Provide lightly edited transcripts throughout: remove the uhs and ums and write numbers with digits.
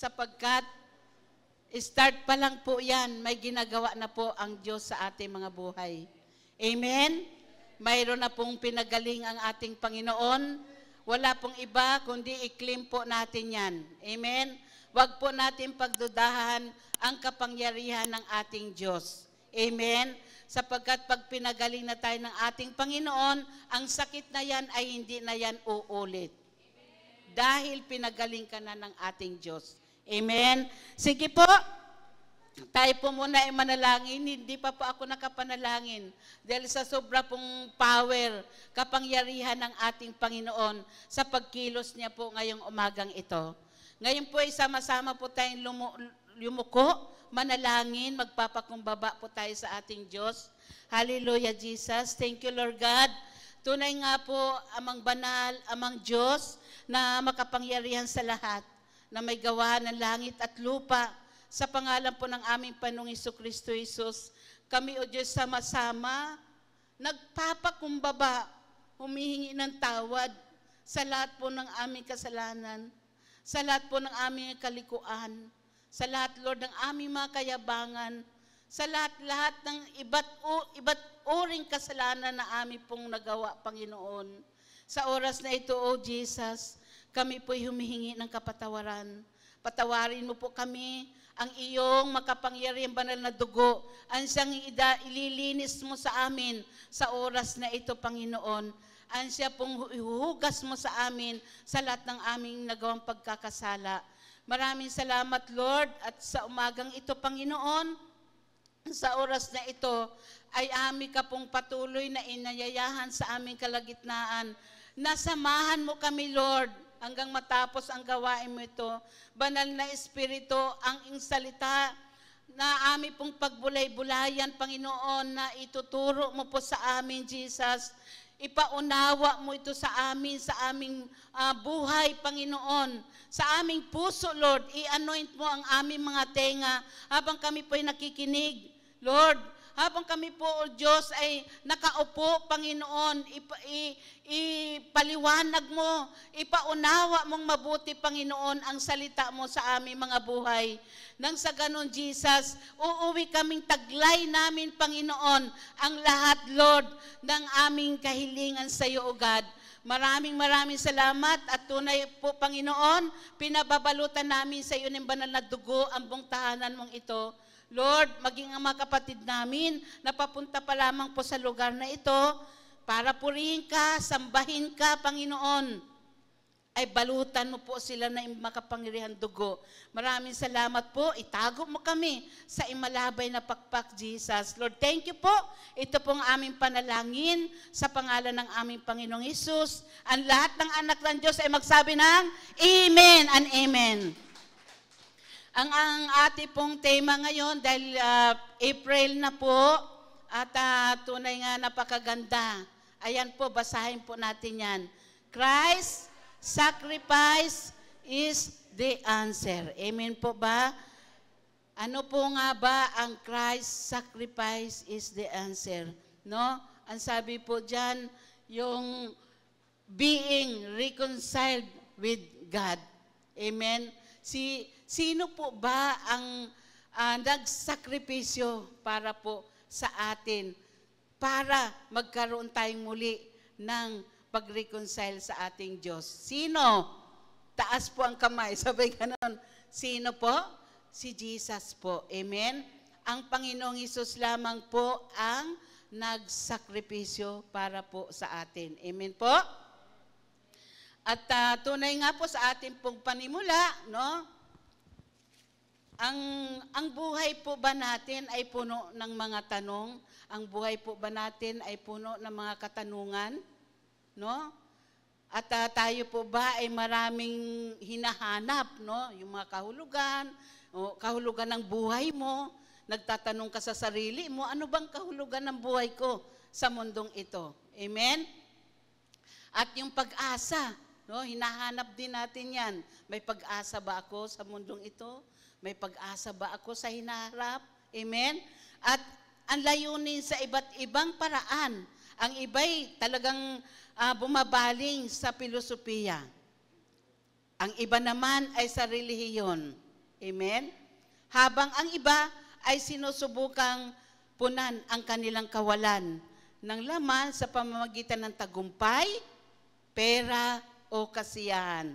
sapagkat start pa lang po yan, may ginagawa na po ang Diyos sa ating mga buhay. Amen? Mayroon na pong pinagaling ang ating Panginoon. Wala pong iba, kundi i-claim po natin yan. Amen? Huwag po natin pagdudahan ang kapangyarihan ng ating Diyos. Amen? Sapagkat pag pinagaling na tayo ng ating Panginoon, ang sakit na yan ay hindi na yan uulit. Dahil pinagaling ka na ng ating Diyos. Amen? Sige po, tayo po muna ay manalangin. Hindi pa po ako nakapanalangin. Dahil sa sobra pong power, kapangyarihan ng ating Panginoon sa pagkilos niya po ngayong umagang ito. Ngayon po ay sama-sama po tayong yumuko, manalangin, magpapakumbaba po tayo sa ating Diyos. Hallelujah, Jesus. Thank you, Lord God. Tunay nga po, amang banal, amang Diyos na makapangyarihan sa lahat, na may gawa ng langit at lupa. Sa pangalan po ng aming Panginoong Jesucristo Jesus, kami o Diyos sama-sama, nagpapakumbaba, humihingi ng tawad sa lahat po ng aming kasalanan, sa lahat po ng aming kalikuan, sa lahat, Lord, ng aming mga kayabangan, sa lahat-lahat ng iba't uring kasalanan na aming pong nagawa, Panginoon. Sa oras na ito, O Jesus, kami po'y humihingi ng kapatawaran. Patawarin mo po kami, ang iyong makapangyarihang banal na dugo, ang siyang ililinis mo sa amin sa oras na ito, Panginoon. Ang siya pong ihuhugas mo sa amin sa lahat ng aming nagawang pagkakasala. Maraming salamat, Lord, at sa umagang ito, Panginoon, sa oras na ito, ay aming ka pong patuloy na inayayahan sa aming kalagitnaan. Nasamahan mo kami, Lord, hanggang matapos ang gawain mo ito. Banal na Espiritu, ang iyong salita na aming pong pagbulay-bulayan, Panginoon, na ituturo mo po sa amin, Jesus. Ipaunawa mo ito sa aming buhay, Panginoon. Sa aming puso, Lord, i-anoint mo ang aming mga tenga habang kami po ay nakikinig. Lord, habang kami po, O Diyos, ay nakaupo, Panginoon, ipaliwanag mo, ipaunawa mong mabuti, Panginoon, ang salita mo sa aming mga buhay. Nang sa ganon, Jesus, uuwi kaming taglay namin, Panginoon, ang lahat, Lord, ng aming kahilingan sa iyo, O God. Maraming salamat at tunay po, Panginoon, pinababalutan namin sa iyo ng banal na dugo ang buong tahanan mong ito. Lord, maging ang mga kapatid namin na papunta pa lamang po sa lugar na ito para purihin ka, sambahin ka, Panginoon, ay balutan mo po sila na makapangyarihan dugo. Maraming salamat po. Itago mo kami sa imalabay na pakpak, Jesus. Lord, thank you po. Ito pong aming panalangin sa pangalan ng aming Panginoong Hesus. Ang lahat ng anak ng Diyos ay magsabi ng Amen and Amen. Ang ating pong tema ngayon, dahil April na po, at tunay nga napakaganda. Ayan po, basahin po natin yan. Christ's sacrifice is the answer. Amen po ba? Ano po nga ba ang Christ's sacrifice is the answer? No? Ang sabi po dyan, yung being reconciled with God. Amen? Sino po ba ang nagsakripisyo para po sa atin para magkaroon tayong muli ng pag-reconcile sa ating Diyos? Sino? Taas po ang kamay. Sabay ganon. Sino po? Si Jesus po. Amen? Ang Panginoong Hesus lamang po ang nagsakripisyo para po sa atin. Amen po? At tunay nga po sa ating pong panimula, no? Ang buhay po ba natin ay puno ng mga tanong? Ang buhay po ba natin ay puno ng mga katanungan? No? At tayo po ba ay maraming hinahanap, no? Yung mga kahulugan, o kahulugan ng buhay mo. Nagtatanong ka sa sarili mo, ano bang kahulugan ng buhay ko sa mundong ito? Amen? At yung pag-asa, no? Hinahanap din natin yan. May pag-asa ba ako sa mundong ito? May pag-asa ba ako sa hinaharap? Amen? At ang layunin sa iba't ibang paraan. Ang iba'y talagang bumabaling sa filosofiya. Ang iba naman ay sa relihiyon. Amen? Habang ang iba ay sinusubukang punan ang kanilang kawalan ng laman sa pamamagitan ng tagumpay, pera o kasiyahan.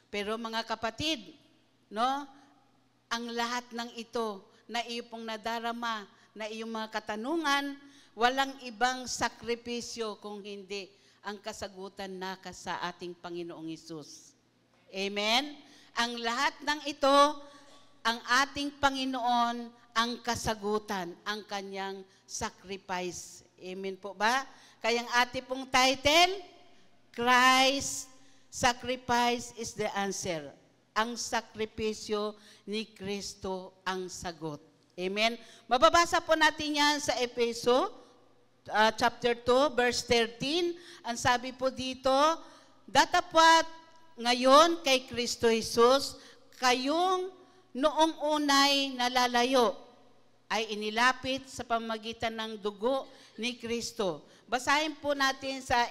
Pero mga kapatid, no, ang lahat ng ito na iyo pong nadarama, na iyong mga katanungan, walang ibang sakripisyo kung hindi ang kasagutan naka sa ating Panginoong Hesus. Amen? Ang lahat ng ito, ang ating Panginoon, ang kasagutan, ang kanyang sacrifice. Amen po ba? Kaya ang ating pong title, Christ Sacrifice is the answer. Ang sakripisyo ni Kristo ang sagot. Amen? Mababasa po natin yan sa Efeso, chapter 2, verse 13. Ang sabi po dito, datapwat ngayon kay Kristo Jesus, kayong noong unay nalalayo ay inilapit sa pamamagitan ng dugo ni Kristo. Basahin po natin sa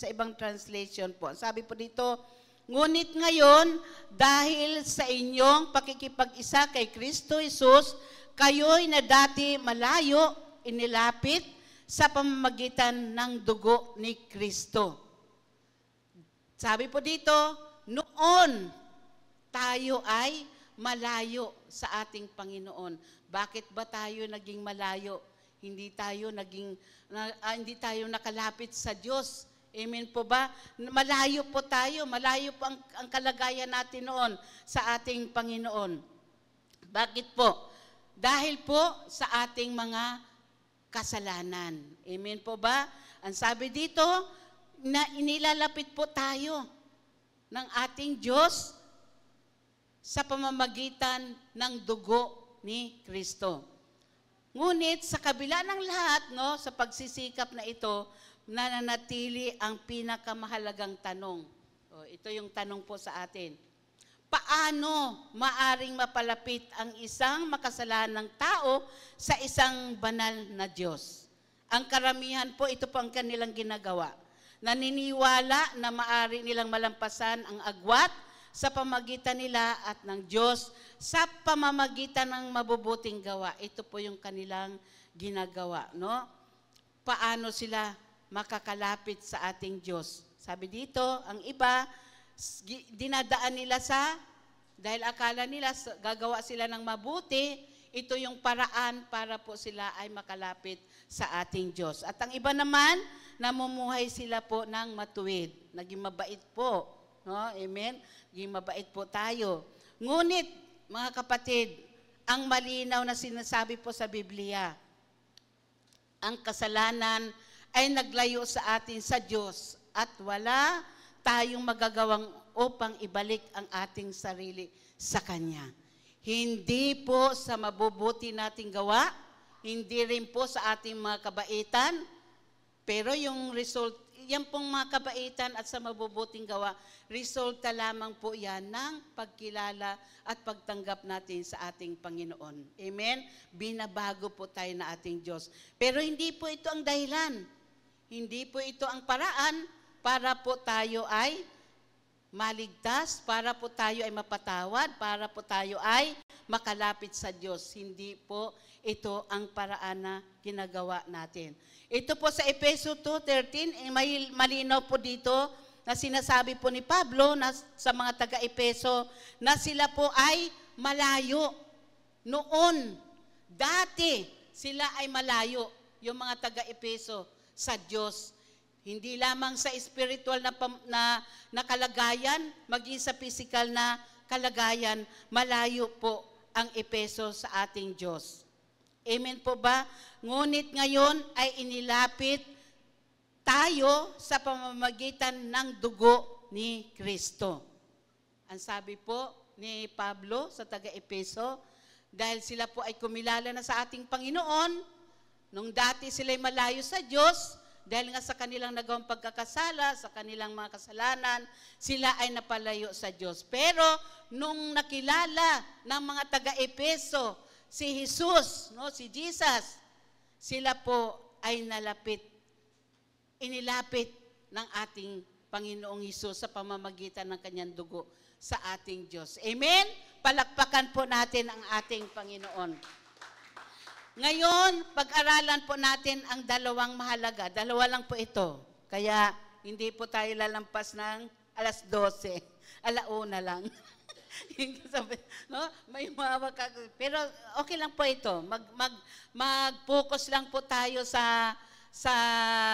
ibang translation po. Sabi po dito, ngunit ngayon, dahil sa inyong pakikipag-isa kay Kristo Jesus, kayo'y na dati malayo, inilapit sa pamamagitan ng dugo ni Kristo. Sabi po dito, noon tayo ay malayo sa ating Panginoon. Bakit ba tayo naging malayo? Hindi tayo nakalapit sa Diyos. Amen po ba? Malayo po tayo. Malayo po ang kalagayan natin noon sa ating Panginoon. Bakit po? Dahil po sa ating mga kasalanan. Amen po ba? Ang sabi dito, na inilalapit po tayo ng ating Diyos sa pamamagitan ng dugo ni Kristo. Ngunit sa kabila ng lahat, no, sa pagsisikap na ito, nananatili ang pinakamahalagang tanong. Ito yung tanong po sa atin. Paano maaring mapalapit ang isang makasalanang tao sa isang banal na Diyos? Ang karamihan po, ito po ang kanilang ginagawa. Naniniwala na maaari nilang malampasan ang agwat sa pamagitan nila at ng Diyos sa pamamagitan ng mabubuting gawa. Ito po yung kanilang ginagawa, no? Paano sila makakalapit sa ating Diyos? Sabi dito, ang iba, dinadaan nila dahil akala nila gagawa sila ng mabuti, ito yung paraan para po sila ay makalapit sa ating Diyos. At ang iba naman, namumuhay sila po ng matuwid. Naging mabait po. No? Amen? Naging mabait po tayo. Ngunit, mga kapatid, ang malinaw na sinasabi po sa Biblia, ang kasalanan ay naglayo sa atin sa Diyos at wala tayong magagawang upang ibalik ang ating sarili sa Kanya. Hindi po sa mabubuti nating gawa, hindi rin po sa ating mga kabaitan, pero yung result, yan pong mga kabaitan at sa mabubuting gawa, resulta lamang po yan ng pagkilala at pagtanggap natin sa ating Panginoon. Amen? Binabago po tayo na ating Diyos. Pero hindi po ito ang dahilan. Hindi po ito ang paraan para po tayo ay maligtas, para po tayo ay mapatawad, para po tayo ay makalapit sa Diyos. Hindi po ito ang paraan na ginagawa natin. Ito po sa Efeso 2:13, may malinaw po dito na sinasabi po ni Pablo na sa mga taga-Efeso na sila po ay malayo. Noon, dati sila ay malayo, yung mga taga-Efeso sa Diyos. Hindi lamang sa spiritual na kalagayan, maging sa physical na kalagayan, malayo po ang Efeso sa ating Diyos. Amen po ba? Ngunit ngayon ay inilapit tayo sa pamamagitan ng dugo ni Kristo. Ang sabi po ni Pablo sa taga-Efeso, dahil sila po ay kumilala na sa ating Panginoon, nung dati sila ay malayo sa Diyos, dahil nga sa kanilang nagawang pagkakasala, sa kanilang mga kasalanan, sila ay napalayo sa Diyos. Pero nung nakilala ng mga taga-Efeso, si Jesus, no, si Jesus, sila po ay inilapit ng ating Panginoong Hesus sa pamamagitan ng kanyang dugo sa ating Diyos. Amen? Palakpakan po natin ang ating Panginoon. Ngayon, pag-aralan po natin ang dalawang mahalaga. Dalawa lang po ito. Kaya hindi po tayo lalampas ng alas 12. Alauna lang. No? May pero okay lang po ito. Mag-focus lang po tayo sa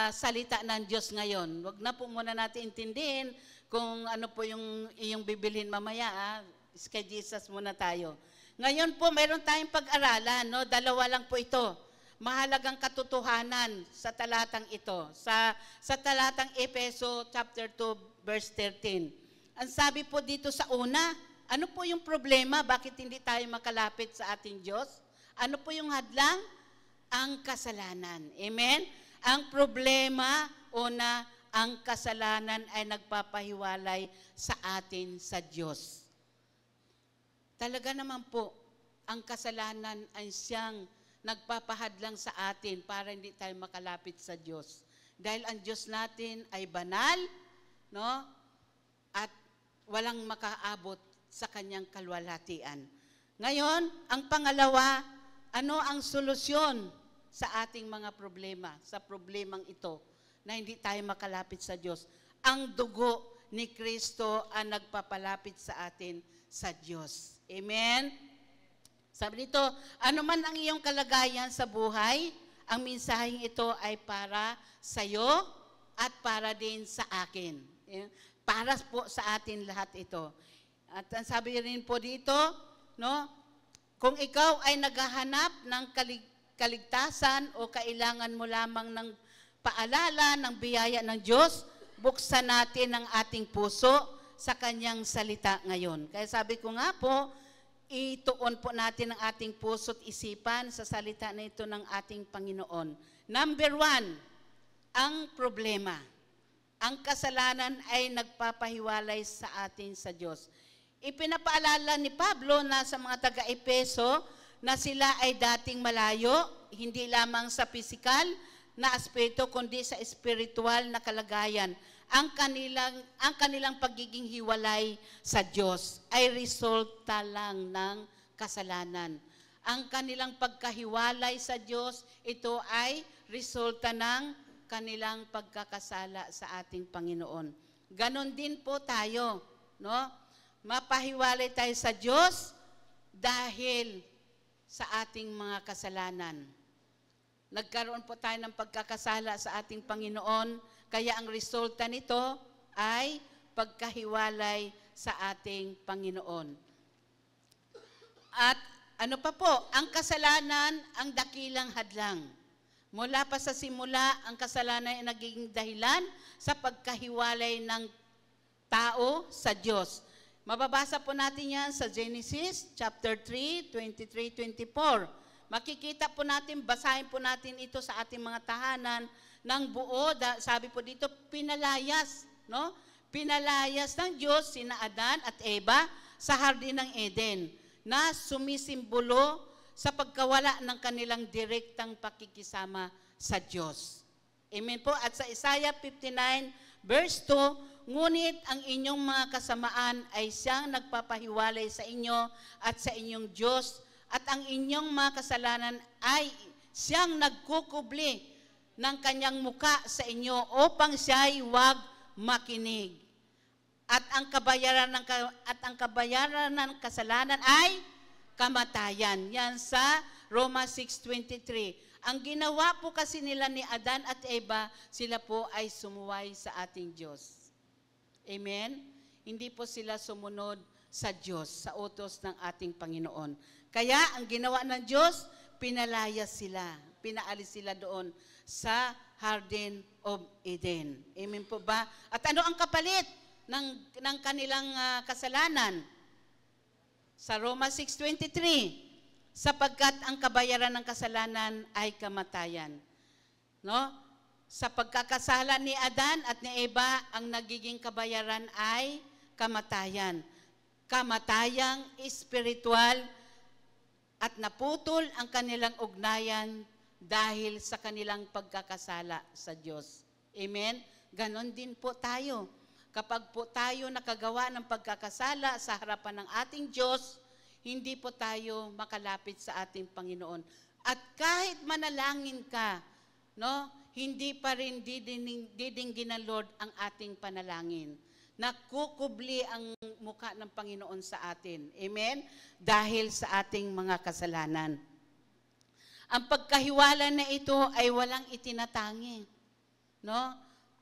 salita ng Diyos ngayon. Huwag na po muna natin intindihin kung ano po yung iyong bibilhin mamaya. Kay Jesus muna tayo. Ngayon po, mayroon tayong pag-aralan. No? Dalawa lang po ito. Mahalagang katotohanan sa talatang ito. Sa talatang Efeso chapter 2 verse 13. Ang sabi po dito sa una, ano po yung problema? Bakit hindi tayo makalapit sa ating Diyos? Ano po yung hadlang? Ang kasalanan. Amen? Ang problema, una, ang kasalanan ay nagpapahiwalay sa atin sa Diyos. Talaga naman po, ang kasalanan ay siyang nagpapahadlang sa atin para hindi tayo makalapit sa Diyos. Dahil ang Diyos natin ay banal, no? At walang makaabot sa kanyang kalwalhatian. Ngayon, ang pangalawa, ano ang solusyon sa ating mga problema, sa problemang ito, na hindi tayo makalapit sa Diyos? Ang dugo ni Kristo ang nagpapalapit sa atin sa Diyos. Amen? Sabi dito, ano man ang iyong kalagayan sa buhay, ang mensaheng ito ay para sa iyo at para din sa akin. Para po sa atin lahat ito. At ang sabi rin po dito, no, kung ikaw ay naghahanap ng kaligtasan o kailangan mo lamang ng paalala ng biyaya ng Diyos, buksan natin ang ating puso sa kanyang salita ngayon. Kaya sabi ko nga po, ituon po natin ang ating puso at isipan sa salita na ito ng ating Panginoon. Number 1, ang problema. Ang kasalanan ay nagpapahiwalay sa atin sa Diyos. Ipinapaalala ni Pablo na sa mga taga-Epeso na sila ay dating malayo, hindi lamang sa pisikal na aspeto, kundi sa espiritual na kalagayan. Ang kanilang pagiging hiwalay sa Diyos ay resulta lang ng kasalanan. Ang kanilang pagkahiwalay sa Diyos, ito ay resulta ng kanilang pagkakasala sa ating Panginoon. Ganon din po tayo, no? Mapahiwalay tayo sa Diyos dahil sa ating mga kasalanan. Nagkaroon po tayo ng pagkakasala sa ating Panginoon, kaya ang resulta nito ay pagkahiwalay sa ating Panginoon. At ano pa po, ang kasalanan ang dakilang hadlang. Mula pa sa simula, ang kasalanan ay naging dahilan sa pagkahiwalay ng tao sa Diyos. Mababasa po natin yan sa Genesis chapter 3, 23-24. Makikita po natin, basahin po natin ito sa ating mga tahanan ng buo. Sabi po dito, pinalayas, no? Pinalayas ng Diyos sina Adan at Eva sa hardin ng Eden na sumisimbolo sa pagkawala ng kanilang direktang pakikisama sa Diyos. Amen po. At sa Isaiah 59 verse 2, ngunit ang inyong mga kasamaan ay siyang nagpapahiwalay sa inyo at sa inyong Diyos, at ang inyong mga kasalanan ay siyang nagkukubli ng kanyang muka sa inyo upang siya'y huwag makinig. At ang kabayaran ng kasalanan ay kamatayan. Yan sa Roma 6:23. Ang ginawa po kasi nila ni Adan at Eva, sila po ay sumuway sa ating Diyos. Amen? Hindi po sila sumunod sa Diyos, sa utos ng ating Panginoon. Kaya ang ginawa ng Diyos, pinalayas sila, pinaalis sila doon sa Garden of Eden. Amen po ba? At ano ang kapalit ng kanilang kasalanan? Sa Roma 6:23, sapagkat ang kabayaran ng kasalanan ay kamatayan. No? Sa pagkakasala ni Adan at ni Eva, ang nagiging kabayaran ay kamatayan. Kamatayang espiritual, at naputol ang kanilang ugnayan dahil sa kanilang pagkakasala sa Diyos. Amen? Ganon din po tayo. Kapag po tayo nakagawa ng pagkakasala sa harapan ng ating Diyos, hindi po tayo makalapit sa ating Panginoon. At kahit manalangin ka, no, hindi pa rin didinggin ng Lord ang ating panalangin. Nakukubli ang mukha ng Panginoon sa atin. Amen? Dahil sa ating mga kasalanan. Ang pagkahiwalay na ito ay walang itinatangi. No?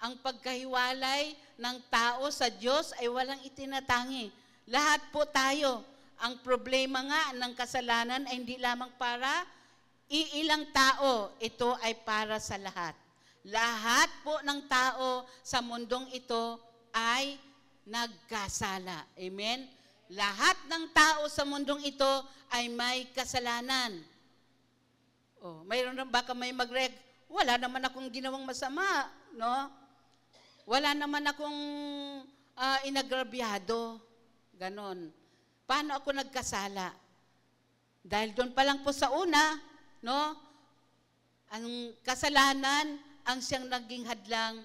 Ang pagkahiwalay ng tao sa Diyos ay walang itinatangi. Lahat po tayo. Ang problema nga ng kasalanan ay hindi lamang para iilang tao. Ito ay para sa lahat. Lahat po ng tao sa mundong ito ay nagkasala. Amen? Lahat ng tao sa mundong ito ay may kasalanan. Oh, mayroon na baka may wala naman akong ginawang masama, no? Wala naman akong inagrabyado. Ganon. Paano ako nagkasala? Dahil doon pa lang po sa una, no? Ang kasalanan ang siyang naging hadlang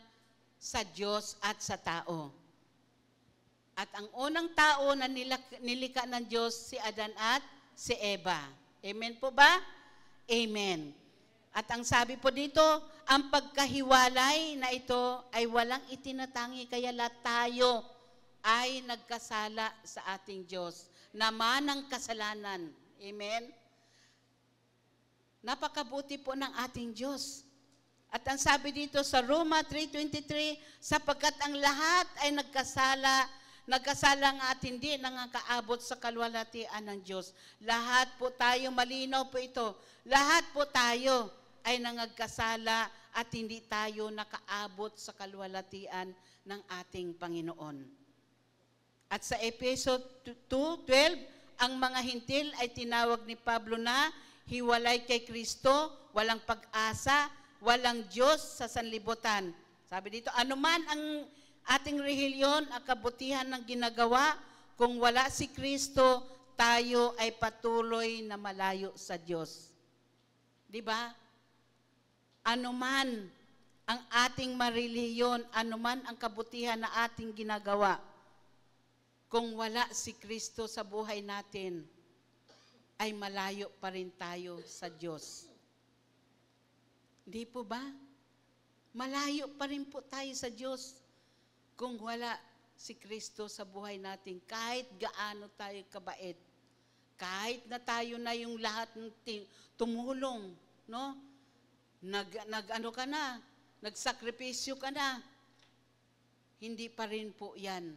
sa Diyos at sa tao. At ang unang tao na nilika ng Diyos, si Adan at si Eva. Amen po ba? Amen. At ang sabi po dito, ang pagkahiwalay na ito ay walang itinatangi, kaya lahat tayo ay nagkasala sa ating Diyos. Naman ang kasalanan. Amen? Napakabuti po ng ating Diyos. At ang sabi dito sa Roma 3:23, sapagkat ang lahat ay nagkasala nga at hindi nangakaabot sa kaluwalhatian ng Diyos. Lahat po tayo, malinaw po ito, lahat po tayo ay nangagkasala at hindi tayo nakaabot sa kaluwalhatian ng ating Panginoon. At sa Efeso 2:12, ang mga hintil ay tinawag ni Pablo na hiwalay kay Kristo, walang pag-asa, walang Diyos sa sanlibutan. Sabi dito, anuman ang ating relihiyon, ang kabutihan ng ginagawa, kung wala si Kristo, tayo ay patuloy na malayo sa Diyos. Di ba? Anuman ang ating marelihiyon, anuman ang kabutihan na ating ginagawa, kung wala si Kristo sa buhay natin, ay malayo pa rin tayo sa Diyos. Di po ba? Malayo pa rin po tayo sa Diyos kung wala si Kristo sa buhay natin. Kahit gaano tayo kabait, kahit na tayo na yung lahat ng tumulong, no? Nag-ano ka na, nagsakripisyo ka na, hindi pa rin po yan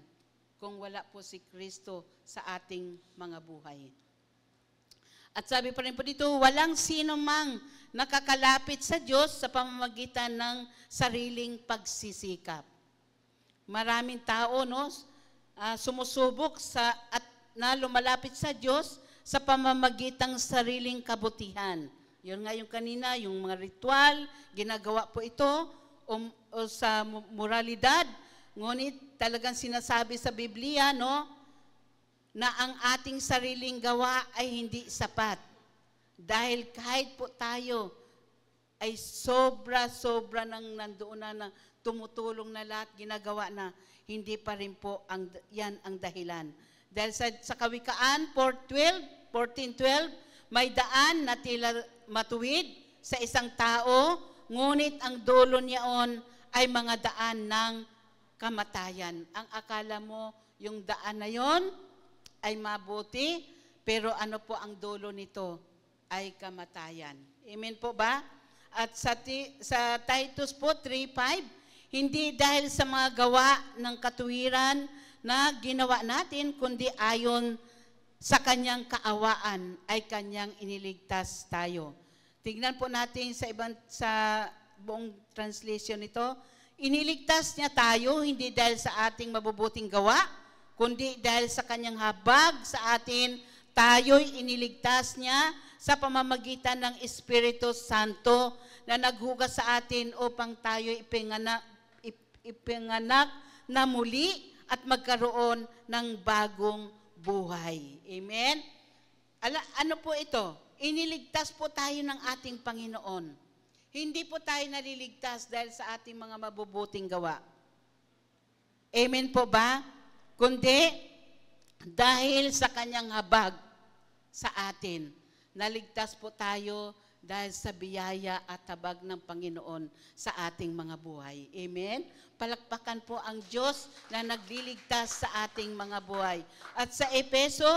kung wala po si Kristo sa ating mga buhay. At sabi pa rin po dito, walang sino mang nakakalapit sa Diyos sa pamamagitan ng sariling pagsisikap. Maraming tao, no, sumusubok at na lumalapit sa Diyos sa pamamagitan ng sariling kabutihan. Yun nga yung kanina, yung mga ritual, ginagawa po ito o sa moralidad. Ngunit talagang sinasabi sa Biblia, no, na ang ating sariling gawa ay hindi sapat. Dahil kahit po tayo ay sobra-sobra nang nandoon na tumutulong na lahat, ginagawa na, hindi pa rin po yan ang dahilan. Dahil sa Kawikaan 14:12, may daan na tila matuwid sa isang tao, ngunit ang dulo niyaon ay mga daan ng kamatayan. Ang akala mo, yung daan na yon ay mabuti, pero ano po ang dulo nito? Ay kamatayan. Amen po ba? At sa Titus po 3:5, hindi dahil sa mga gawa ng katuwiran na ginawa natin, kundi ayon sa kanyang kaawaan ay kanyang iniligtas tayo. Tignan po natin sa buong translation nito. Iniligtas niya tayo hindi dahil sa ating mabubuting gawa, kundi dahil sa kanyang habag sa atin, tayo'y iniligtas niya sa pamamagitan ng Espiritu Santo na naghugas sa atin upang tayo'y ipinganak na muli at magkaroon ng bagong buhay. Amen? Ano po ito? Iniligtas po tayo ng ating Panginoon. Hindi po tayo naliligtas dahil sa ating mga mabubuting gawa. Amen po ba? Kundi dahil sa kanyang habag sa atin. Naligtas po tayo dahil sa biyaya at habag ng Panginoon sa ating mga buhay. Amen? Palakpakan po ang Diyos na nagliligtas sa ating mga buhay. At sa Efeso,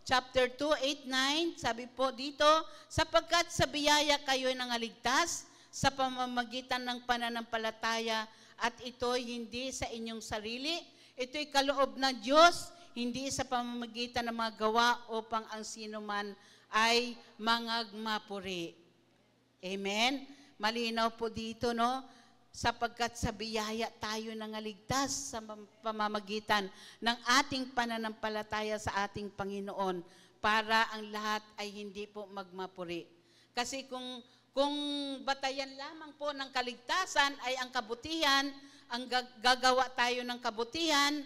chapter 2, 8, 9, sabi po dito, sapagkat sa biyaya kayo'y nangaligtas sa pamamagitan ng pananampalataya at ito'y hindi sa inyong sarili, ito'y kaloob ng Diyos, hindi sa pamamagitan ng mga gawa upang ang sinuman ay mangagmapuri. Amen? Malinaw po dito, no? Sapagkat sa biyaya tayo nangaligtas sa pamamagitan ng ating pananampalataya sa ating Panginoon para ang lahat ay hindi po magmapuri. Kasi kung batayan lamang po ng kaligtasan ay ang kabutihan, ang gagawa tayo ng kabutihan,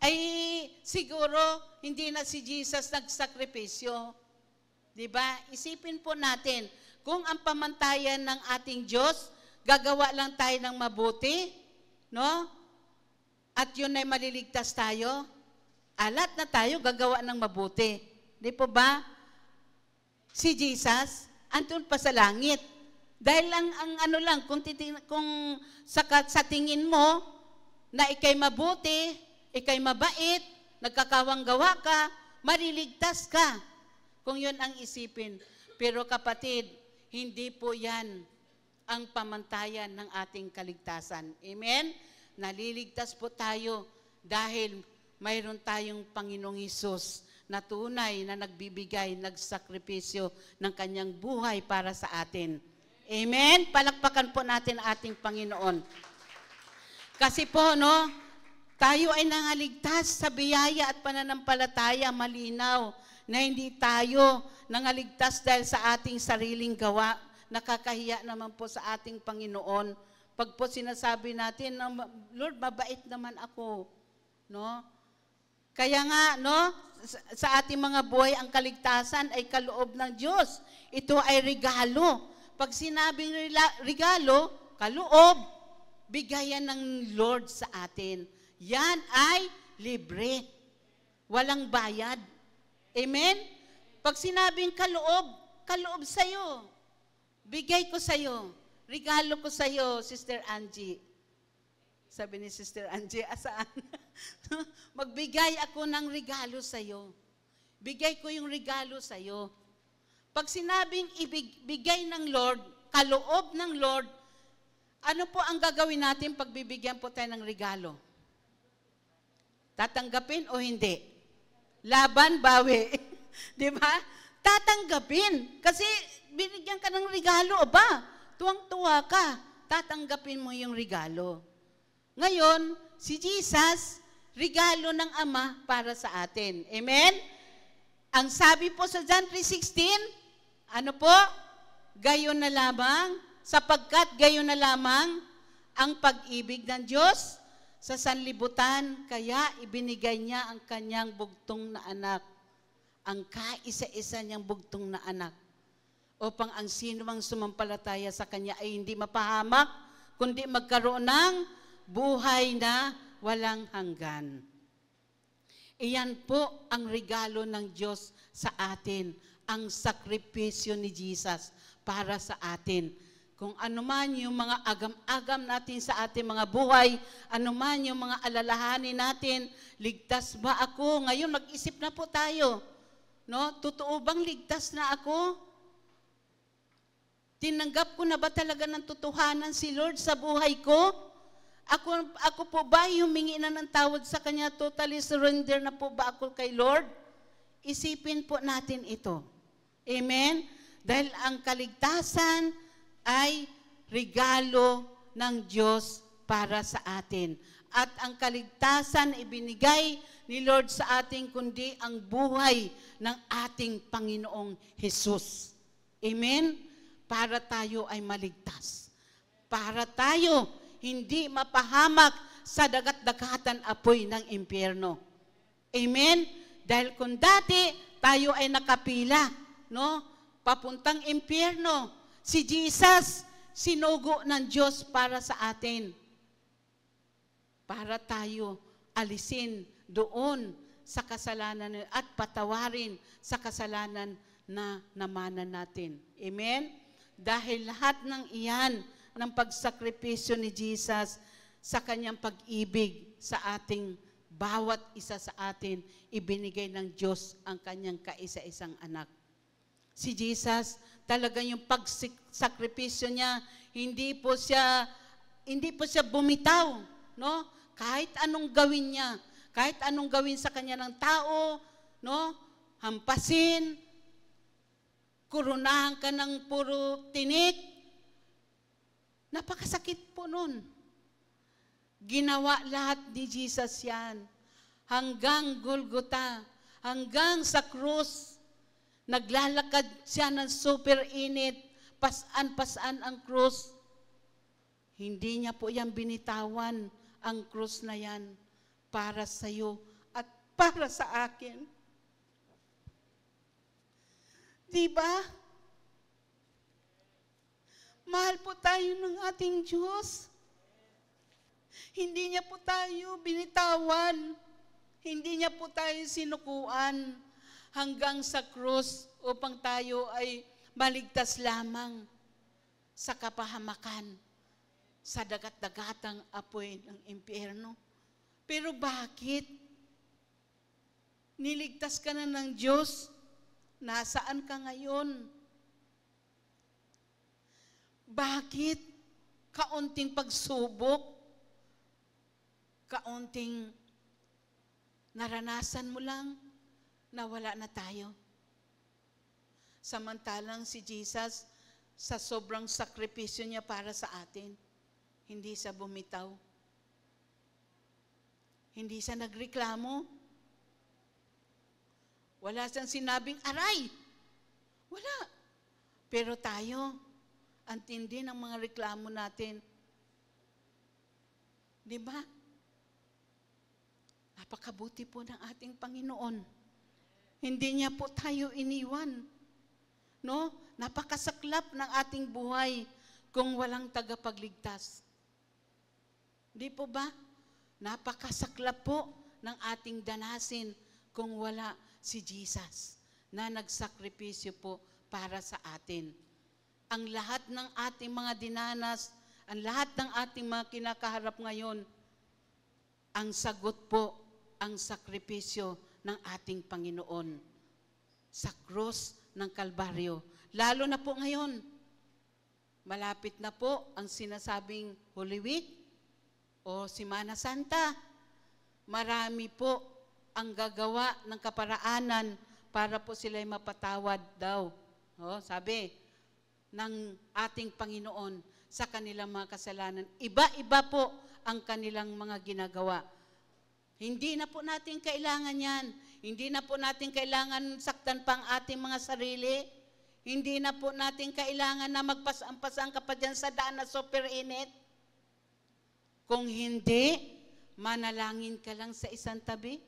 ay siguro hindi na si Jesus nagsakripisyo. Diba? Isipin po natin, kung ang pamantayan ng ating Diyos, gagawa lang tayo ng mabuti, no? At yun ay maliligtas tayo, alat na tayo gagawa ng mabuti. Di po ba? Si Jesus, andun pa sa langit. Dahil lang, kung sa tingin mo na ikay mabuti, ikay mabait, nagkakawang gawa ka, maliligtas ka. Kung yun ang isipin. Pero kapatid, hindi po yan ang pamantayan ng ating kaligtasan. Amen? Naliligtas po tayo dahil mayroon tayong Panginoong Hesus na tunay na nagbibigay, nagsakripisyo ng kanyang buhay para sa atin. Amen? Palakpakan po natin ating Panginoon. Kasi po, no, tayo ay nangaligtas sa biyaya at pananampalataya, malinaw na hindi tayo nangaligtas dahil sa ating sariling gawa. Nakakahiya naman po sa ating Panginoon. Pag po sinasabi natin, Lord, mabait naman ako. No? Kaya nga, no, sa ating mga buhay, ang kaligtasan ay kaloob ng Diyos. Ito ay regalo. Pag sinabing regalo, kaloob, bigayan ng Lord sa atin. Yan ay libre. Walang bayad. Amen? Pag sinabing kaloob sa'yo. Bigay ko sa'yo. Regalo ko sa'yo, Sister Angie. Sabi ni Sister Angie, asaan? Magbigay ako ng regalo sa'yo. Bigay ko yung regalo sa'yo. Pag sinabing ibigay ng Lord, kaloob ng Lord, ano po ang gagawin natin pag bibigyan po tayo ng regalo? Tatanggapin o hindi? Laban, bawi. Di ba? Tatanggapin. Kasi binigyan ka ng regalo, ba? Tuwang-tuwa ka. Tatanggapin mo yung regalo. Ngayon, si Jesus, regalo ng Ama para sa atin. Amen? Ang sabi po sa John 3:16, ano po? Gayon na lamang, sapagkat gayon na lamang ang pag-ibig ng Diyos sa sanlibutan, kaya ibinigay niya ang kanyang bugtong na anak, ang kaisa-isa niyang bugtong na anak, upang ang sino mang sumampalataya sa kanya ay hindi mapahamak, kundi magkaroon ng buhay na walang hanggan. Iyan po ang regalo ng Diyos sa atin, ang sakripisyo ni Jesus para sa atin. Kung anuman yung mga agam-agam natin sa ating mga buhay, anuman yung mga alalahanin natin, ligtas ba ako? Ngayon mag-isip na po tayo. No? Totoo bang ligtas na ako? Tinanggap ko na ba talaga ng totohanan si Lord sa buhay ko? Ako po ba humingi na ng tawad sa Kanya? Totally surrender na po ba ako kay Lord? Isipin po natin ito. Amen? Dahil ang kaligtasan ay regalo ng Diyos para sa atin. At ang kaligtasan ibinigay ni Lord sa atin, kundi ang buhay ng ating Panginoong Hesus. Amen? Para tayo ay maligtas. Para tayo hindi mapahamak sa dagat-dagatan apoy ng impyerno. Amen? Dahil kung dati tayo ay nakapila, no? Papuntang impyerno, si Jesus sinugo ng Diyos para sa atin. Para tayo alisin doon sa kasalanan at patawarin sa kasalanan na namanan natin. Amen? Dahil lahat ng iyan ng pagsakripisyo ni Jesus sa kanyang pag-ibig sa ating bawat isa sa atin, ibinigay ng Diyos ang kanyang kaisa-isang anak. Si Jesus, talagang yung pagsakripisyo niya, hindi po siya bumitaw, no? Kahit anong gawin niya, kahit anong gawin sa kanya ng tao, no? Hampasin, kurunahan ka ng puro tinik. Napakasakit po nun. Ginawa lahat ni Jesus yan. Hanggang Golgotha, hanggang sa krus, naglalakad siya ng super init, pasan-pasan ang krus. Hindi niya po yan binitawan, ang krus na yan, para sa iyo at para sa akin. Diba? Mahal po tayo ng ating Diyos. Hindi niya po tayo binitawan. Hindi niya po tayo sinukuan hanggang sa krus upang tayo ay maligtas lamang sa kapahamakan, sa dagat-dagatang apoy ng impyerno. Pero bakit? Niligtas ka na ng Diyos. Nasaan ka ngayon? Bakit? Kaunting pagsubok, kaunting naranasan mo lang, nawala na tayo. Samantalang si Jesus, sa sobrang sakripisyo niya para sa atin, hindi siya bumitaw. Hindi siya nagreklamo. Wala siyang sinabing, aray! Wala. Pero tayo, ang tindi ng mga reklamo natin. Di ba? Napakabuti po ng ating Panginoon. Hindi niya po tayo iniwan. No? Napakasaklap ng ating buhay kung walang tagapagligtas. Di po ba? Napakasaklap po ng ating danasin kung wala si Jesus na nagsakripisyo po para sa atin. Ang lahat ng ating mga dinanas, ang lahat ng ating mga kinakaharap ngayon, ang sagot po, ang sakripisyo ng ating Panginoon sa krus ng Kalbaryo. Lalo na po ngayon, malapit na po ang sinasabing Holy Week o Semana Santa. Marami po ang gagawa ng kaparaanan para po sila'y mapatawad daw. Sabi ng ating Panginoon sa kanilang mga kasalanan. Iba-iba po ang kanilang mga ginagawa. Hindi na po natin kailangan yan. Hindi na po natin kailangan saktan pa ang ating mga sarili. Hindi na po natin kailangan na magpasan-pasan ka pa dyan sa daan na super init. Kung hindi, manalangin ka lang sa isang tabi.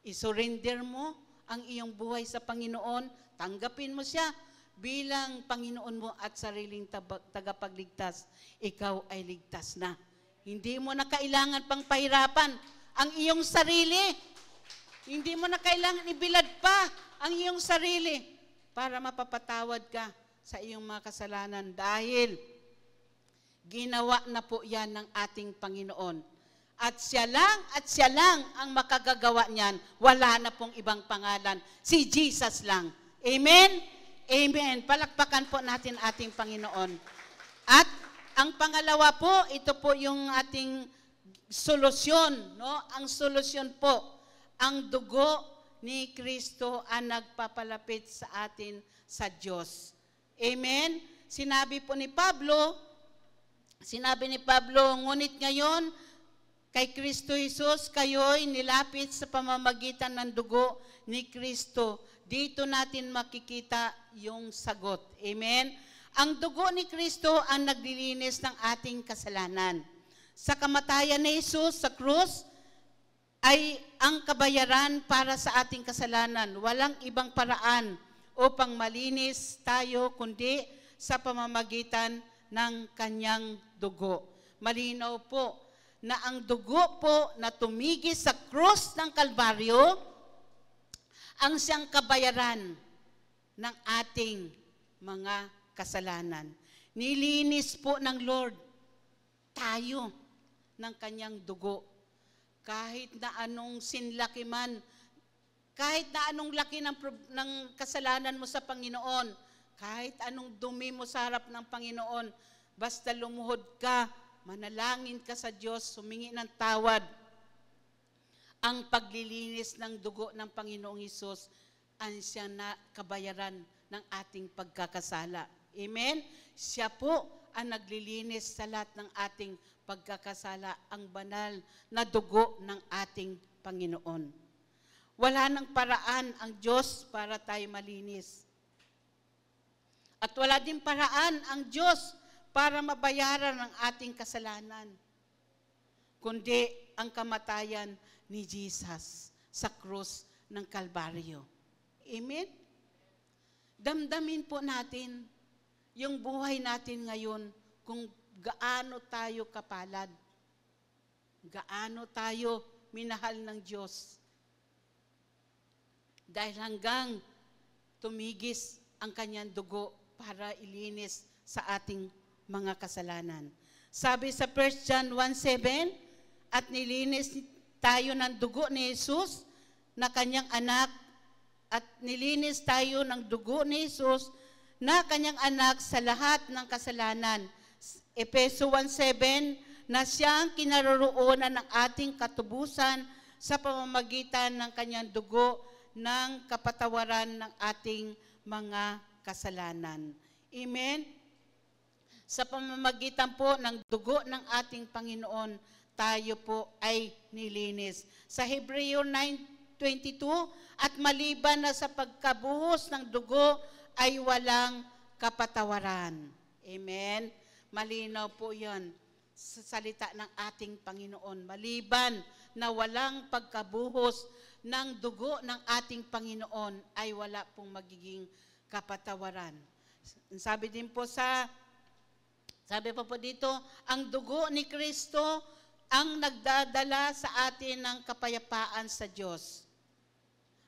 I-surrender mo ang iyong buhay sa Panginoon. Tanggapin mo siya bilang Panginoon mo at sariling tagapagligtas. Ikaw ay ligtas na. Hindi mo na kailangan pang pahirapan ang iyong sarili. Hindi mo na kailangan ibilad pa ang iyong sarili para mapapatawad ka sa iyong mga kasalanan dahil ginawa na po yan ng ating Panginoon. At siya lang ang makagagawa niyan. Wala na pong ibang pangalan. Si Jesus lang. Amen? Amen. Palakpakan po natin ating Panginoon. At ang pangalawa po, ito po yung ating solusyon. No? Ang solusyon po, ang dugo ni Kristo ang nagpapalapit sa atin sa Diyos. Amen? Sinabi ni Pablo, ngunit ngayon, kay Kristo Jesus, kayo'y nilapit sa pamamagitan ng dugo ni Kristo. Dito natin makikita yung sagot. Amen? Ang dugo ni Kristo ang naglilinis ng ating kasalanan. Sa kamatayan ni Jesus sa krus, ay ang kabayaran para sa ating kasalanan. Walang ibang paraan upang malinis tayo, kundi sa pamamagitan ng kanyang dugo. Malinaw po na ang dugo po na tumigis sa krus ng Kalbaryo ang siyang kabayaran ng ating mga kasalanan. Nilinis po ng Lord tayo ng kanyang dugo. Kahit na anong sinlaki man, kahit na anong laki ng kasalanan mo sa Panginoon, kahit anong dumi mo sa harap ng Panginoon, basta lumuhod ka, manalangin ka sa Diyos, humingi ng tawad, ang paglilinis ng dugo ng Panginoong Hesus ang siyang na kabayaran ng ating pagkakasala. Amen? Siya po ang naglilinis sa lahat ng ating pagkakasala, ang banal na dugo ng ating Panginoon. Wala nang paraan ang Diyos para tayo malinis. At wala din paraan ang Diyos para mabayaran ang ating kasalanan, kundi ang kamatayan ni Jesus sa krus ng Kalbaryo. Amen? Damdamin po natin yung buhay natin ngayon kung gaano tayo kapalad, gaano tayo minahal ng Diyos. Dahil hanggang tumigis ang kanyang dugo para ilinis sa ating mga kasalanan. Sabi sa 1 John 1:7, at nilinis tayo ng dugo ni Jesus na kanyang anak, at nilinis tayo ng dugo ni Jesus na kanyang anak sa lahat ng kasalanan. Efeso 1:7, na siyang kinaroroonan ng ating katubusan sa pamamagitan ng kanyang dugo ng kapatawaran ng ating mga kasalanan. Amen? Sa pamamagitan po ng dugo ng ating Panginoon, tayo po ay nilinis. Sa Hebreo 9:22, at maliban na sa pagkabuhos ng dugo ay walang kapatawaran. Amen? Malinaw po yan sa salita ng ating Panginoon. Maliban na walang pagkabuhos ng dugo ng ating Panginoon ay wala pong magiging kapatawaran. Sabi pa po dito, ang dugo ni Kristo ang nagdadala sa atin ng kapayapaan sa Diyos.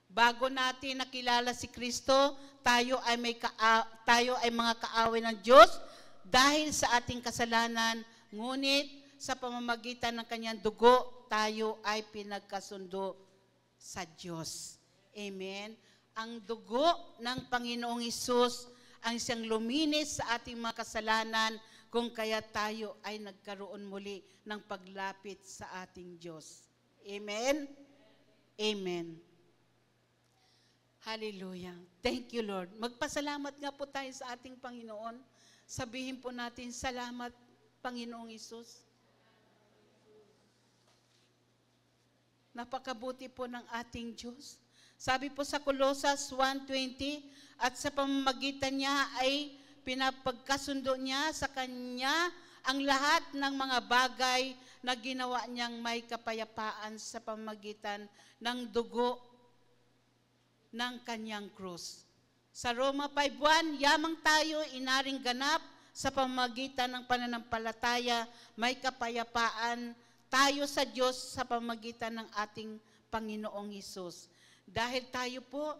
Bago natin nakilala si Kristo, tayo ay mga kaaway ng Diyos dahil sa ating kasalanan, ngunit sa pamamagitan ng kanyang dugo, tayo ay pinagkasundo sa Diyos. Amen? Ang dugo ng Panginoong Hesus ang siyang luminis sa ating mga kasalanan, kung kaya tayo ay nagkaroon muli ng paglapit sa ating Diyos. Amen? Amen. Hallelujah. Thank you, Lord. Magpasalamat nga po tayo sa ating Panginoon. Sabihin po natin, salamat, Panginoong Hesus. Napakabuti po ng ating Diyos. Sabi po sa Colossus 1:20, at sa pamamagitan niya ay pinapagkasundo niya sa kanya ang lahat ng mga bagay na ginawa niyang may kapayapaan sa pamamagitan ng dugo ng kanyang krus. Sa Roma 5:1, yamang tayo inaring ganap sa pamamagitan ng pananampalataya, may kapayapaan tayo sa Diyos sa pamamagitan ng ating Panginoong Hesus. Dahil tayo po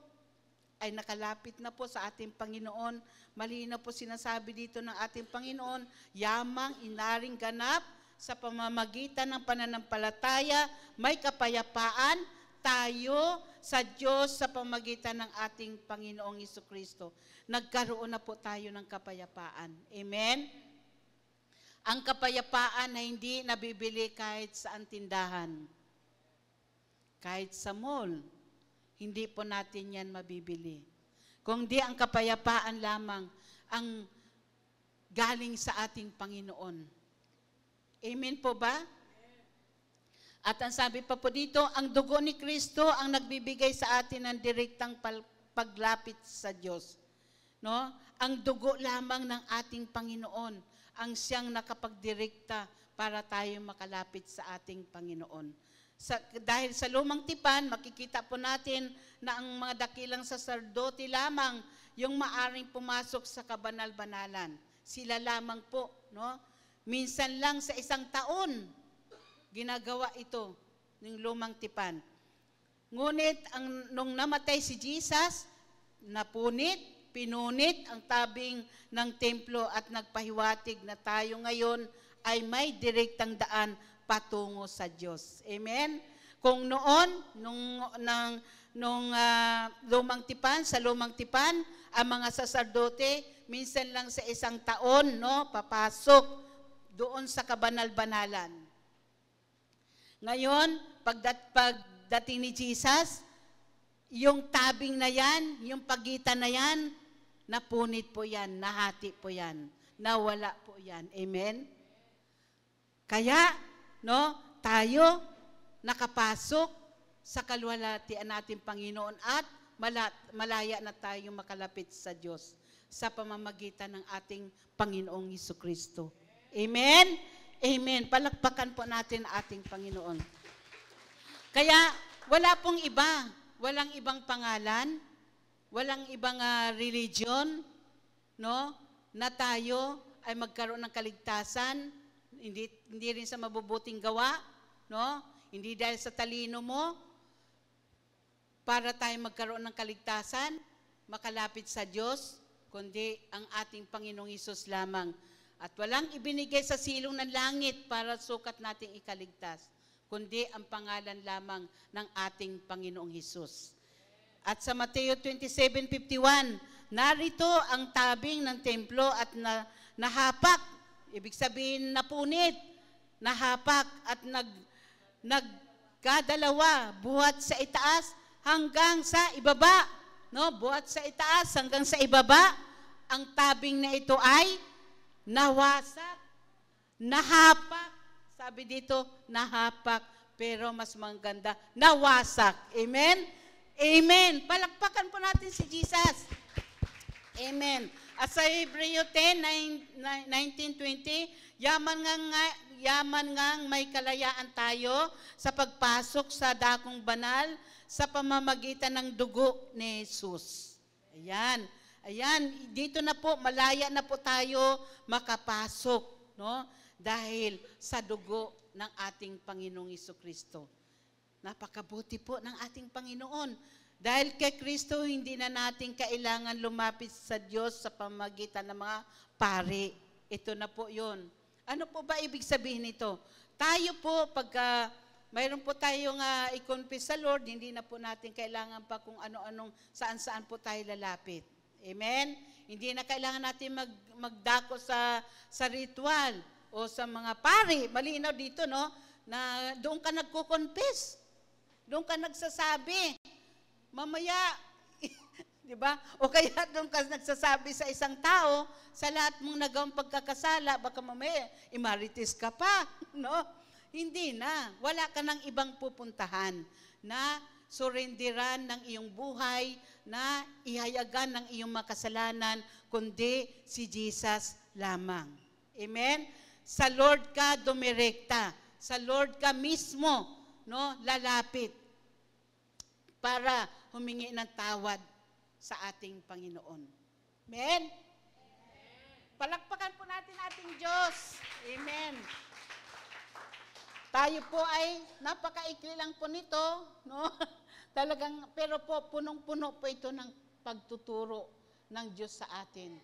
ay nakalapit na po sa ating Panginoon, malinaw po sinasabi dito ng ating Panginoon, yamang inaring ganap sa pamamagitan ng pananampalataya, may kapayapaan tayo sa Diyos sa pamamagitan ng ating Panginoong Hesukristo. Nagkaroon na po tayo ng kapayapaan. Amen? Ang kapayapaan na hindi nabibili kahit sa tindahan. Kahit sa mall, hindi po natin yan mabibili. Kung di ang kapayapaan lamang ang galing sa ating Panginoon. Amen po ba? At ang sabi pa po dito, ang dugo ni Kristo ang nagbibigay sa atin ng direktang paglapit sa Diyos. No? Ang dugo lamang ng ating Panginoon ang siyang nakapagdirekta para tayo makalapit sa ating Panginoon. Dahil sa lumang tipan, makikita po natin na ang mga dakilang saserdote lamang yung maaring pumasok sa kabanal-banalan. Sila lamang po, no? Minsan lang sa isang taon, ginagawa ito ng lumang tipan. Ngunit nung namatay si Jesus, pinunit ang tabing ng templo at nagpahiwatig na tayo ngayon ay may direktang daan patungo sa Diyos. Amen? Kung noon, lumang tipan, ang mga saserdote, minsan lang sa isang taon, papasok doon sa kabanal-banalan. Ngayon, pagdating ni Jesus, yung tabing na yan, yung pagitan na yan, napunit po yan, nahati po yan, nawala po yan. Amen? Kaya, tayo nakapasok sa kaluwalhatian natin Panginoon at malaya na tayong makalapit sa Diyos sa pamamagitan ng ating Panginoong Hesukristo. Amen? Amen. Palakpakan po natin ating Panginoon. Kaya, wala pong iba. Walang ibang pangalan, walang ibang religion, na tayo ay magkaroon ng kaligtasan, hindi rin sa mabubuting gawa, hindi dahil sa talino mo, para tayo magkaroon ng kaligtasan, makalapit sa Diyos, kundi ang ating Panginoong Hesus lamang. At walang ibinigay sa silong ng langit para sukat nating ikaligtas, kundi ang pangalan lamang ng ating Panginoong Hesus. At sa Mateo 27:51, narito ang tabing ng templo at nahapak, ibig sabihin napunit, nahapak at nagkadalawa, buhat sa itaas hanggang sa ibaba. Buhat sa itaas hanggang sa ibaba, ang tabing na ito ay nawasak, nahapak. Sabi dito, nahapak, pero mas maganda, nawasak. Amen? Amen. Palakpakan po natin si Jesus. Amen. At sa Hebreo 10:19-20, yaman ngang may kalayaan tayo sa pagpasok sa dakong banal sa pamamagitan ng dugo ni Jesus. Ayan. Ayan, dito na po, malaya na po tayo makapasok, dahil sa dugo ng ating Panginoong Hesukristo. Napakabuti po ng ating Panginoon. Dahil kay Kristo, hindi na natin kailangan lumapit sa Diyos sa pamamagitan ng mga pari. Ito na po yun. Ano po ba ibig sabihin nito? Tayo po, pagka mayroon po tayong i-confess sa Lord, hindi na po natin kailangan pa kung ano-anong saan-saan po tayo lalapit. Amen? Hindi na kailangan natin magdako sa ritual o sa mga pari. Malinaw dito, na doon ka nagko-confess. Doon ka nagsasabi. Mamaya, di ba? O kaya doon ka nagsasabi sa isang tao, sa lahat mong nagawang pagkakasala, baka mamaya, imarites ka pa, Hindi na. Wala ka ng ibang pupuntahan na surenderan ng iyong buhay, na ihayagan ng iyong makasalanan, kundi si Jesus lamang. Amen? Sa Lord ka dumirekta. Sa Lord ka mismo, lalapit para humingi ng tawad sa ating Panginoon. Amen? Palakpakan po natin ating Diyos. Amen. Tayo po ay napakaikli lang po nito, Talagang, pero po, punong-puno po ito ng pagtuturo ng Diyos sa atin.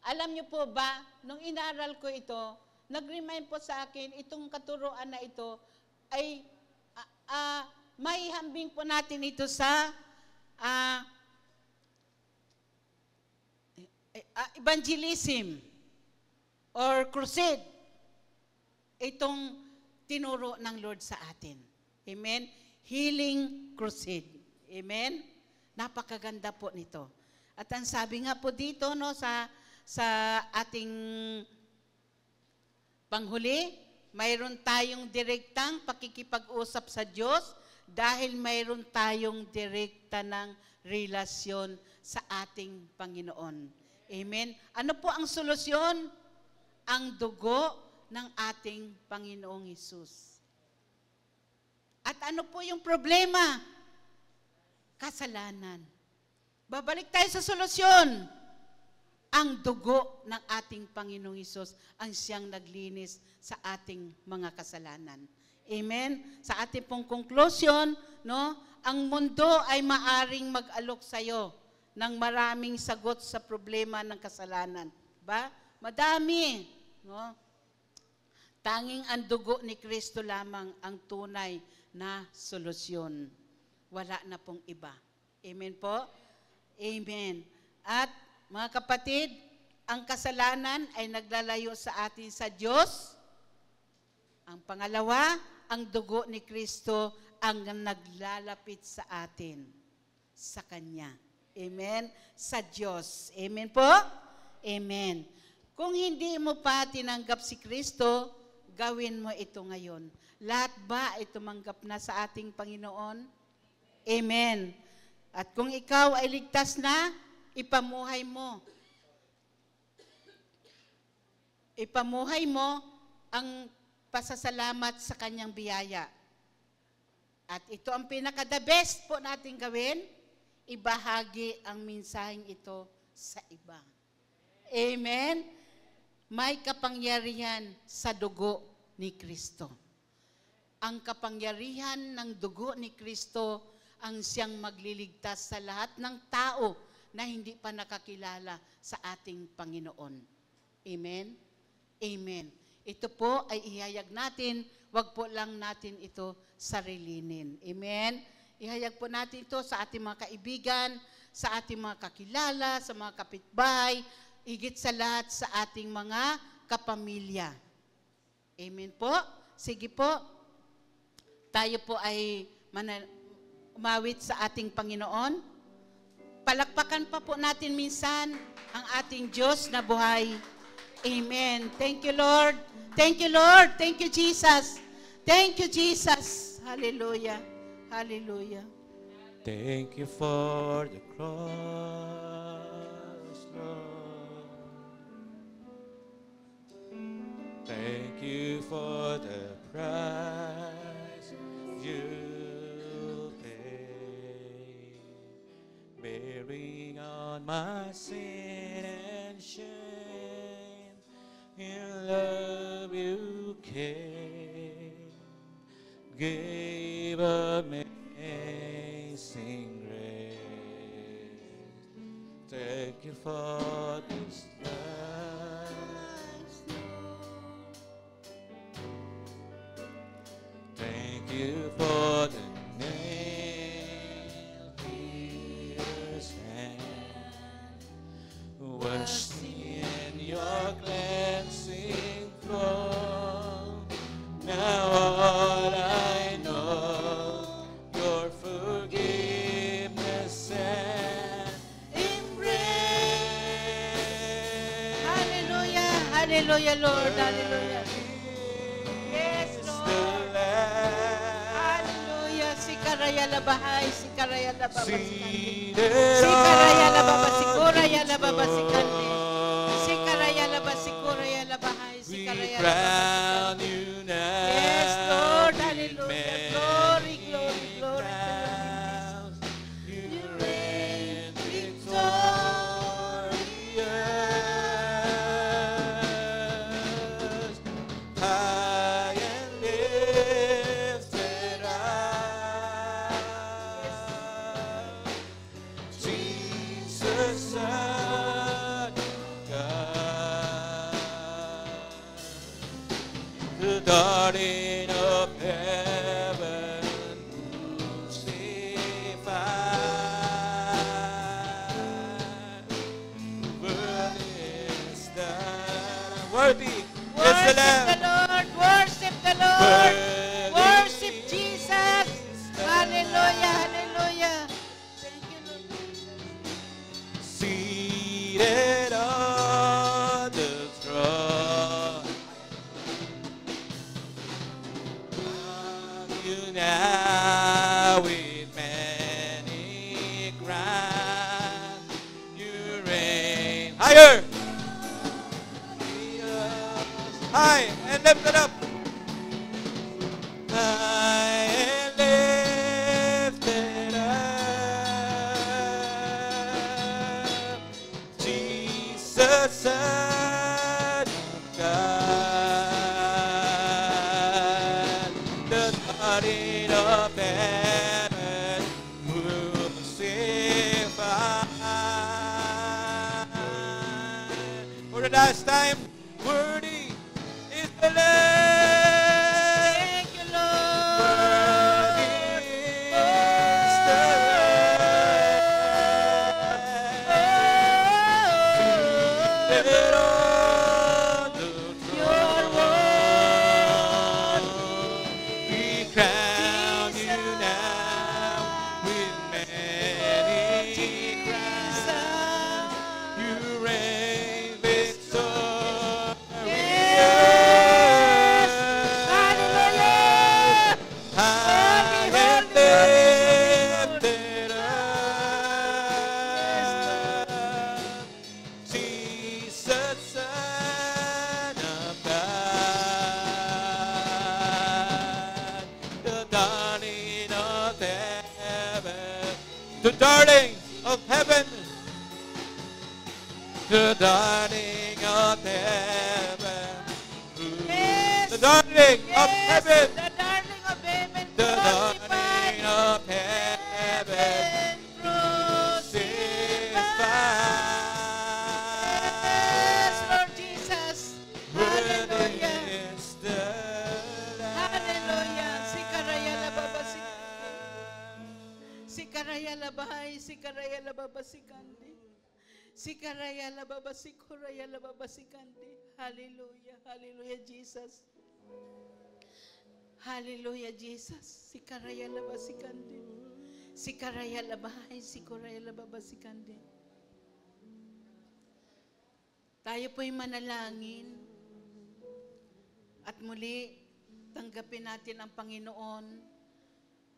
Alam niyo po ba, nung inaral ko ito, nag-remind po sa akin, itong katuruan na ito, ay maihambing po natin ito sa evangelism or crusade. Itong tinuro ng Lord sa atin. Amen? Healing crusade. Amen? Napakaganda po nito. At ang sabi nga po dito sa ating panghuli, mayroon tayong direktang pakikipag-usap sa Diyos dahil mayroon tayong direkta ng relasyon sa ating Panginoon. Amen? Ano po ang solusyon? Ang dugo ng ating Panginoong Hesus. At ano po yung problema? Kasalanan. Babalik tayo sa solusyon. Ang dugo ng ating Panginoong Hesus ang siyang naglinis sa ating mga kasalanan. Amen? Sa ating pong conclusion, no, ang mundo ay maaring mag-alok sa'yo ng maraming sagot sa problema ng kasalanan. Ba? Madami. No? Tanging ang dugo ni Kristo lamang ang tunay na solusyon. Wala na pong iba. Amen po? Amen. At mga kapatid, ang kasalanan ay naglalayo sa atin sa Diyos. Ang pangalawa, ang dugo ni Kristo ang naglalapit sa atin, sa Kanya. Amen? Sa Diyos. Amen po? Amen. Kung hindi mo pa tinanggap si Kristo, gawin mo ito ngayon. Lahat ba ay tumanggap na sa ating Panginoon? Amen. At kung ikaw ay ligtas na, ipamuhay mo. Ipamuhay mo ang pasasalamat sa Kanyang biyaya. At ito ang pinaka-the best po natin gawin, ibahagi ang mensaheng ito sa iba. Amen? May kapangyarihan sa dugo ni Kristo. Ang kapangyarihan ng dugo ni Kristo ang siyang magliligtas sa lahat ng tao na hindi pa nakakilala sa ating Panginoon. Amen? Amen. Ito po ay ihayag natin, wag po lang natin ito sarilinin. Amen? Ihayag po natin ito sa ating mga kaibigan, sa ating mga kakilala, sa mga kapitbahay, higit sa lahat sa ating mga kapamilya. Amen po? Sige po. Tayo po ay umawit sa ating Panginoon. Palakpakan pa po natin minsan ang ating Diyos na buhay. Amen. Thank you, Lord. Thank you, Lord. Thank you, Jesus. Thank you, Jesus. Hallelujah. Hallelujah. Thank you for the cross, Lord. Thank you for the price you paid, bearing on my sin and shame. In love you came, gave amazing grace. Thank you for this life. Thank you for the nail-pierced hand, washed in your cleansing flow. Now all I know, your forgiveness and embrace. Hallelujah. Hallelujah, Lord. Hallelujah. Yes, Lord. Hallelujah. Sikaraya labahay, sikaraya lababasikante. Sikaraya lababasikuraya lababasikante. Sikaraya labasikuraya labahay, sikaraya Crown lababasikante. you now. Yes, Lord. with Hallelujah. many Glory, glory, glory. crowns. You You reign reign victorious, high and lifted up. Jesus, Son of God, the darting of heaven crucified. Worthy is the Worship Lamb. the Lord. Worship the Lord. Worthy Worship is Jesus. the Hallelujah. Lamb. Hallelujah. Thank you, Lord. Seated on the throne, you now with many crowns, you reign higher, high and lifted up, high and lifted up, Jesus, Son of God, the darting of heaven of heaven, the darling of heaven, the darling of heaven, Yes. the darling of Yes, heaven, the darling of heaven, the crucified. darling of heaven, Yes, crucified. Lord Jesus. Hallelujah. Is the Hallelujah. Sikaraya lababasik. Sikaraya labay, sikaraya lababasikandi. Sikaraya lababasikuraya lababasikandi. Hallelujah. Hallelujah, Jesus. Hallelujah, Jesus. Sikaraya labasikandi. Sikaraya labay, sikaraya lababasikandi. Tayo po'y manalangin. At muli, tanggapin natin ang Panginoon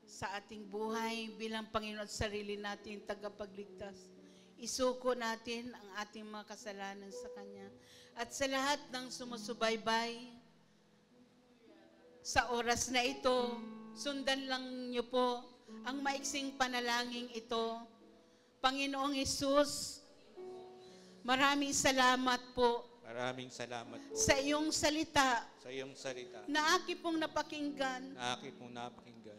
sa ating buhay bilang Panginoon at sarili natin tagapagligtas. Isuko natin ang ating mga kasalanan sa Kanya. At sa lahat ng sumusubaybay, sa oras na ito, sundan lang niyo po ang maiksing panalangin ito. Panginoong Hesus, maraming salamat po Maraming salamat po sa iyong salita sa iyong salita na aking pong napakinggan. na aking pong napakinggan.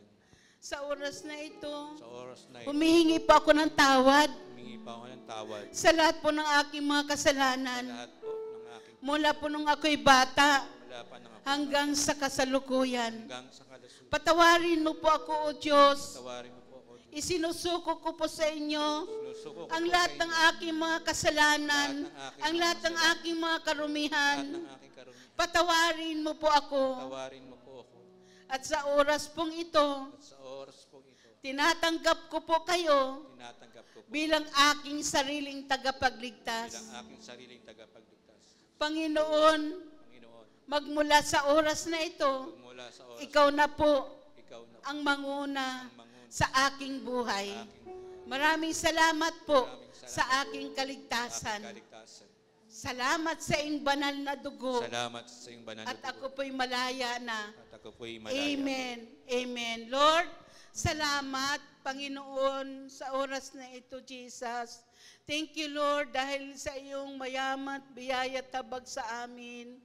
Sa oras na ito, Sa oras na ito, humihingi po ako ng tawad humingi pa ako ng tawad sa lahat po ng aking mga sa kasalanan. lahat po ng aking Mula po nung ako'y bata wala pa ng ako hanggang sa kasalukuyan. hanggang sa kalusugan. Patawarin mo po ako, O Diyos. Tawarin mo po ako. Isinusuko ko po sa inyo Sinusuko ko ang po lahat sa ng inyo aking mga kasalanan, ang lahat ng aking mga karumihan. lahat ng aking karumihan. Patawarin mo po ako. Tawarin mo po ako. At sa oras pong ito, At sa oras po ito, tinatanggap ko po kayo tinatanggap ko po bilang aking sariling tagapagligtas. bilang aking sariling tagapagligtas. Panginoon, Panginoon, magmula sa oras na ito, mula sa oras ikaw na po ikaw na ang manguna ang manguna sa aking buhay. sa aking buhay. Maraming salamat po Maraming salamat sa aking Sa kaligtasan. aking kaligtasan. Salamat sa iyong banal na dugo. Salamat sa iyong banal na At dugo. ako po'y malaya na. At ako po'y malaya. Amen. Amen. Lord, salamat, Panginoon, sa oras na ito, Jesus. Thank you, Lord, dahil sa iyong mayaman at biyaya tabag sa amin.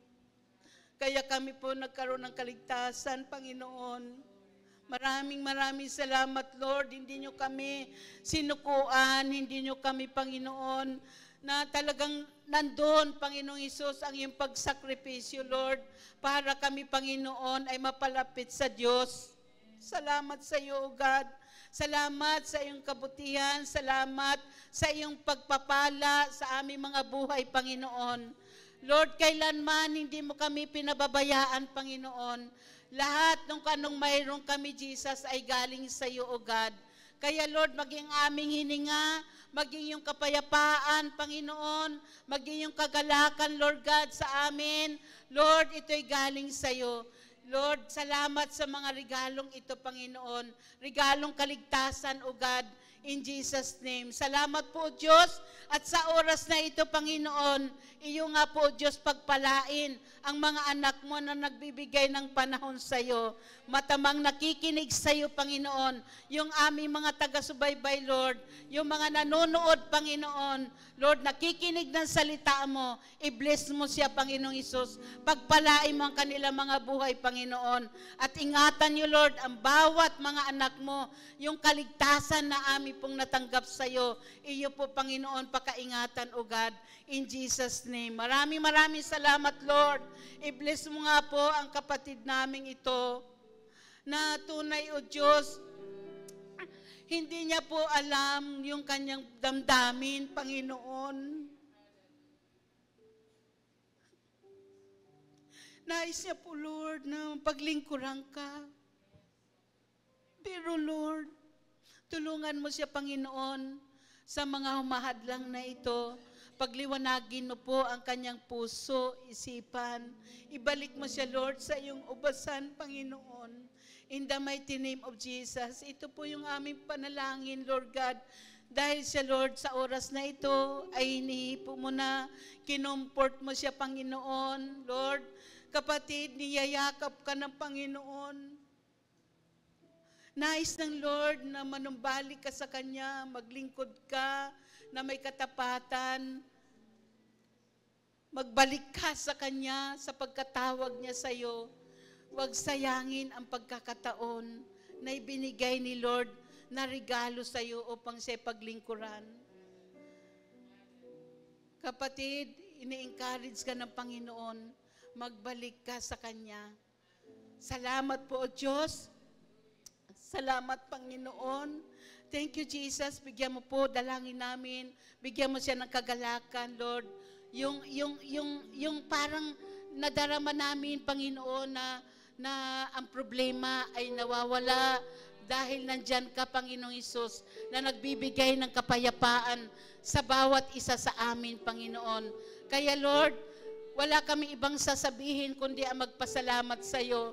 Kaya kami po nagkaroon ng kaligtasan, Panginoon. Maraming salamat, Lord. Hindi nyo kami sinukuan, hindi nyo kami, Panginoon, na talagang nandun, Panginoong Hesus, ang iyong pagsakripisyo, Lord, para kami, Panginoon, ay mapalapit sa Diyos. Salamat sa iyo, O God. Salamat sa iyong kabutihan. Salamat sa iyong pagpapala sa aming mga buhay, Panginoon. Lord, kailanman hindi mo kami pinababayaan, Panginoon. Lahat ng kanong mayroon kami, Jesus, ay galing sa iyo, O God. Kaya, Lord, maging aming hininga, maging yung kapayapaan, Panginoon, maging yung kagalakan, Lord God, sa amin. Lord, ito'y galing sa iyo. Lord, salamat sa mga regalong ito, Panginoon. Regalong kaligtasan, O God, in Jesus' name. Salamat po, Diyos. At sa oras na ito, Panginoon, iyo nga po, Diyos, pagpalain ang mga anak mo na nagbibigay ng panahon sa iyo. Matamang nakikinig sa iyo, Panginoon. Yung aming mga taga-subaybay, Lord. Yung mga nanonood, Panginoon. Lord, nakikinig ng salita mo. I-bless mo siya, Panginoong Hesus. Pagpalain mo ang kanilang mga buhay, Panginoon. At ingatan niyo, Lord, ang bawat mga anak mo. Yung kaligtasan na aming pong natanggap sa iyo. Iyo po, Panginoon, pakaingatan, O God. In Jesus' name. Maraming salamat, Lord. I-bless mo nga po ang kapatid naming ito na tunay, O Diyos, hindi niya po alam yung kanyang damdamin, Panginoon. Nais niya po, Lord, na paglingkuran ka. Pero, Lord, tulungan mo siya, Panginoon, sa mga humahadlang na ito. Pagliwanagin mo po ang kanyang puso, isipan. Ibalik mo siya, Lord, sa iyong ubasan, Panginoon. In the mighty name of Jesus. Ito po yung aming panalangin, Lord God. Dahil siya, Lord, sa oras na ito ay hinihipo mo na, kinumport mo siya, Panginoon. Lord, kapatid, niyayakap ka ng Panginoon. Nais ng Lord na manumbalik ka sa Kanya, maglingkod ka na may katapatan, magbalik ka sa Kanya sa pagkatawag niya sa iyo. Huwag sayangin ang pagkakataon na ibinigay ni Lord na regalo sa iyo upang siya paglingkuran. Kapatid, ini-encourage ka ng Panginoon, magbalik ka sa Kanya. Salamat po, Diyos. Salamat, Panginoon. Thank you, Jesus. Bigyan mo po, dalangin namin. Bigyan mo siya ng kagalakan, Lord. Yung parang nadarama namin, Panginoon, na ang problema ay nawawala dahil nandyan ka, Panginoong Hesus, na nagbibigay ng kapayapaan sa bawat isa sa amin, Panginoon. Kaya, Lord, wala kami ibang sasabihin kundi ang magpasalamat sa iyo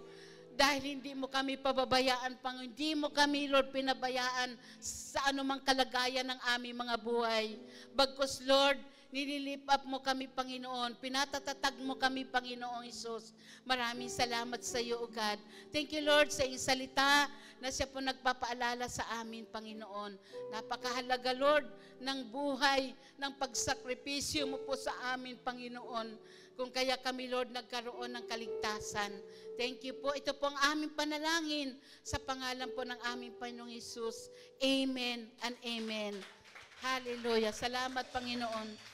dahil hindi mo kami pababayaan, Panginoon. Hindi mo kami, Lord, pinabayaan sa anumang kalagayan ng aming mga buhay. Bagkus, Lord, nililift up mo kami, Panginoon. Pinatatatag mo kami, Panginoong Hesus. Maraming salamat sa iyo, O God. Thank you, Lord, sa iyong salita na siya po nagpapaalala sa amin, Panginoon. Napakahalaga, Lord, ng buhay, ng pagsakripisyo mo po sa amin, Panginoon. Kung kaya kami, Lord, nagkaroon ng kaligtasan. Thank you po. Ito po ang aming panalangin sa pangalan po ng aming Panginoong Hesus. Amen and amen. Hallelujah. Salamat, Panginoon.